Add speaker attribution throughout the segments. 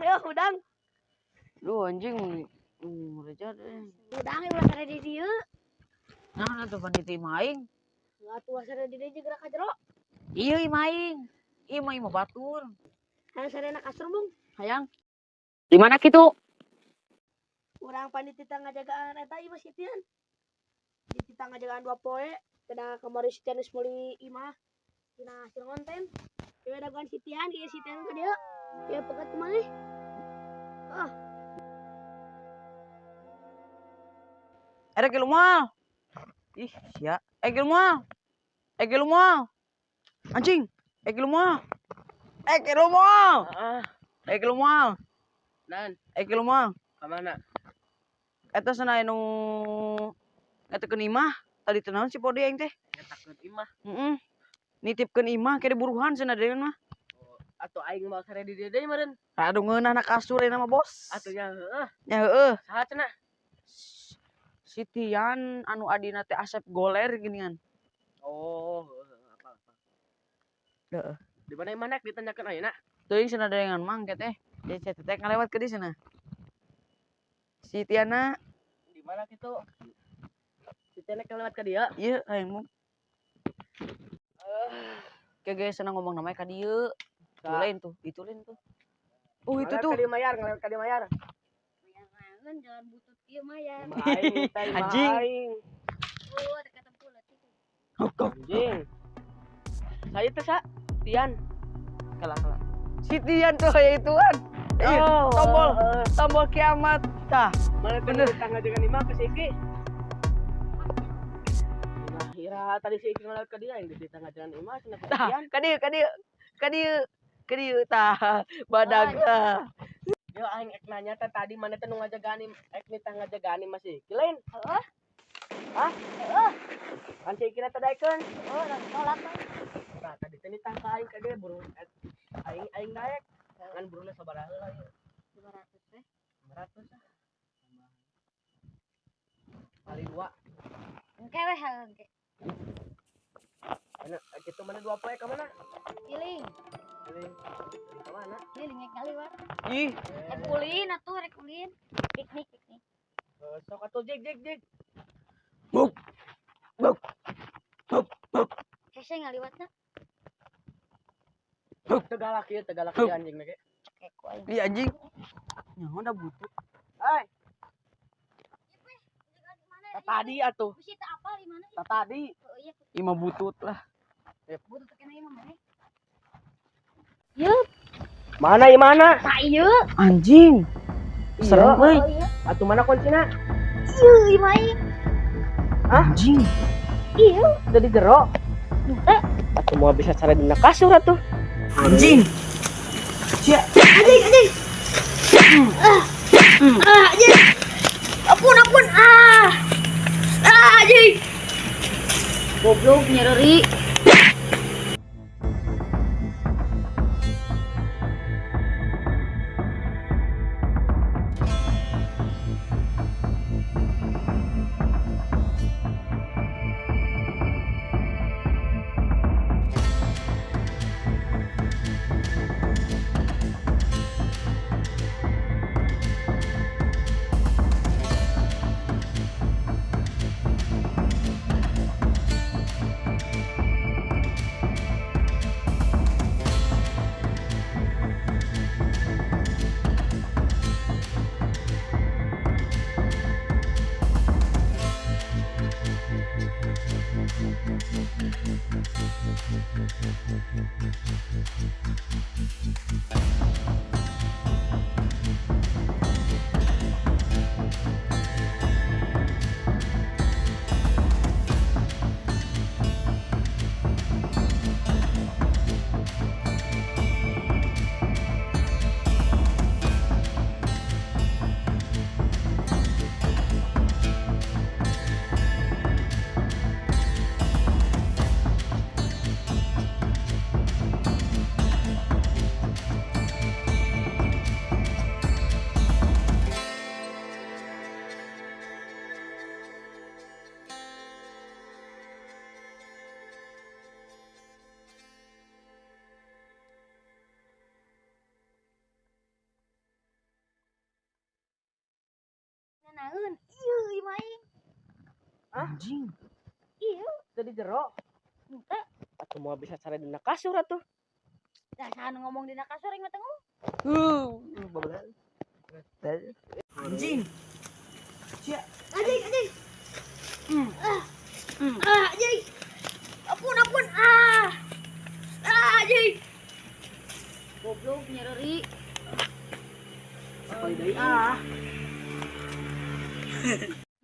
Speaker 1: ya udang.
Speaker 2: Lu anjing reja deh.
Speaker 1: Udang ulah sare di dieu.
Speaker 2: Nah atuh panitia maing.
Speaker 1: Atuh sare di dieu gerak ka jero.
Speaker 2: Iya maing. Iya maing mah batur.
Speaker 1: Hayang sarena kasur bung.
Speaker 2: Hayang. Di mana kitu?
Speaker 1: Urang panitia ngajagaan eta ieu sitian. Di kita ngajagaan 2 poe. Kada kamari sitian geus meuli imah. Tina hasil konten. Ieu dagoan sitian, ieu sitian ka dieu. Ieu pegat kumaha? Ah.
Speaker 2: Ada ke rumah. Ih, sia. Ke rumah. Ke rumah. Anjing. Ke rumah. Ke rumah. Heeh. Ke rumah.
Speaker 3: Nan,
Speaker 2: Ke rumah.
Speaker 3: ka mana?
Speaker 2: Eta sana nu eta keun imah. Tadi teh naon si Podi aing teh?
Speaker 3: Ngetakeun imah.
Speaker 2: Heeh. Nitipkeun imah ke buruhan cenah deun mah.
Speaker 3: Atuh aing mau sare di dieu deui meureun.
Speaker 2: Aduh ngeunah na kasur eta mah bos.
Speaker 3: Atuh nya heueuh.
Speaker 2: Ya heueuh.
Speaker 3: Saha cenah?
Speaker 2: Si Tian anu adina teh Asep Goler ginian.
Speaker 3: Oh, apa.
Speaker 2: Heeh.
Speaker 3: Di mana iman nek ditanyakeun ayeuna?
Speaker 2: Teuing cenah dengan mangke teh. Dia teh ngalewat ke di sana. Si Tiana
Speaker 3: Di mana kitu? Si Tenek lewat ka dieu.
Speaker 2: ieu hayang mah. Kege senang ngomong namanya ka dieu. Lain tuh, itu lain tuh. Oh itu tuh.
Speaker 3: Ngelewat ka di mayar.
Speaker 1: Jangan jalan butut ieu mah ya.
Speaker 2: Anjing.
Speaker 1: Oh, ada kata pula itu.
Speaker 3: Anjing. Saya teh sa Tian.
Speaker 2: Kalah. Si Tian tuh ya ituan. Tombol kiamat tah.
Speaker 3: Mana bener tangga dengan imah ke Siki. Nah, ira tadi Siki ngelewat ka dia yang di tangga dengan imah cenah Tian.
Speaker 2: Ka dieu tah. Badag tah.
Speaker 3: Yo aing ek nanya teh tadi mana teh nu ngajagaan ek ni tangga jagaan Mas Siki lain.
Speaker 1: Heeh.
Speaker 3: Hah?
Speaker 1: Heeh.
Speaker 3: Kan Siki na tadaikeun.
Speaker 1: Oh, dan tolak kan.
Speaker 3: Nah, tadi teh ditangka aing ka dia buru aing daek. Ngan buruna sabaraha heula ieu.
Speaker 1: 200 teh.
Speaker 3: 500 ah. Kali 2.
Speaker 1: Engke weh engke.
Speaker 3: Mana kitu mana 2 poe ka mana?
Speaker 1: Kiling.
Speaker 3: Kiling ka mana?
Speaker 1: Kiling kali wa.
Speaker 2: Ih,
Speaker 1: Rek ulin atuh rek ulin. Piknik.
Speaker 3: Sok atuh jig.
Speaker 2: buk.
Speaker 1: Hese ngaliwatna.
Speaker 3: Tegalak ieu anjing na ge.
Speaker 1: Eko aing.
Speaker 2: Ih anjing. Nyaho da butut.
Speaker 3: Hai. Tadi atuh.
Speaker 1: Bisi teh apal di mana?
Speaker 3: Tadi.
Speaker 1: Oh iya,
Speaker 2: Ima butut lah.
Speaker 1: butut kena ieu mah. Yup,
Speaker 3: Mana?
Speaker 1: tak ieu.
Speaker 2: Anjing. Serem euy.
Speaker 1: Oh iya.
Speaker 3: Atuh mana kuncina?
Speaker 1: Ieu imah ieu.
Speaker 2: Anjing.
Speaker 1: Ieu.
Speaker 3: Udah di jero.
Speaker 1: Henteu.
Speaker 3: Atuh mau bisa cara dina kasur atuh.
Speaker 2: Anjing. Sia.
Speaker 1: Anjing. Anjing. Ampun. Anjing. Goblok nyereri.
Speaker 4: naon. Ieu imah aing.
Speaker 2: Anjing.
Speaker 4: Ieu.
Speaker 3: Tadi jero.
Speaker 4: Henteu.
Speaker 3: Atuh mau bisa sare dina kasur atuh.
Speaker 4: Dah sahan ngomong dina kasur aing mah teu ngomong.
Speaker 3: Babelan.
Speaker 2: Anjing.
Speaker 4: Anjing. Anjing. Ampun. Anjing. Goblok nyereri.
Speaker 3: Sekali deui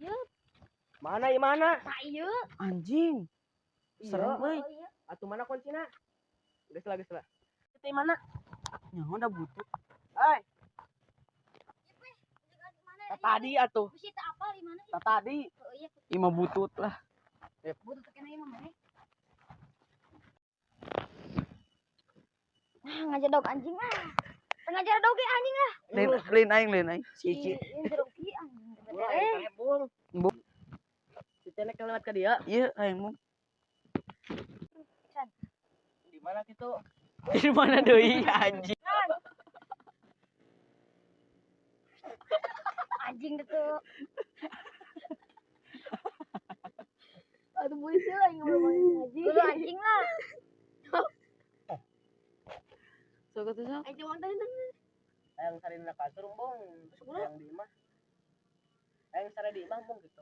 Speaker 4: Ieu,
Speaker 3: Mana ieu mana?
Speaker 4: tak ieu.
Speaker 2: Anjing. Serem
Speaker 3: Iya.
Speaker 2: euy.
Speaker 4: Oh iya.
Speaker 3: Atuh mana kuncina? Geus lah. Itu mana?
Speaker 2: Nyaho udah butut.
Speaker 3: Hai,
Speaker 4: Mana?
Speaker 3: tadi atuh.
Speaker 4: Bisi teu apal di mana?
Speaker 3: Tadi.
Speaker 4: Oh iya,
Speaker 2: Ima butut lah.
Speaker 4: butuh kena imah mana? Ngajadog anjing ah. Ngajadog ge anjing ah.
Speaker 2: Lain aing. Cici.
Speaker 4: Ngajadog ieu anjing.
Speaker 3: Ulah aing bung.
Speaker 2: Bung.
Speaker 3: Si Cenek lewat ke dia.
Speaker 2: Ieu aing mung.
Speaker 3: Di mana gitu?
Speaker 2: Di mana deui anjing?
Speaker 4: Anjing itu.
Speaker 1: Aduh buisi lah yang ngomongin anjing.
Speaker 4: Dulu anjing lah.
Speaker 2: Sok atuh sok.
Speaker 1: Aing cuma tadi
Speaker 3: Aing sare dina kasur bung. Terus yang di imah. Aing sare di imah bung gitu.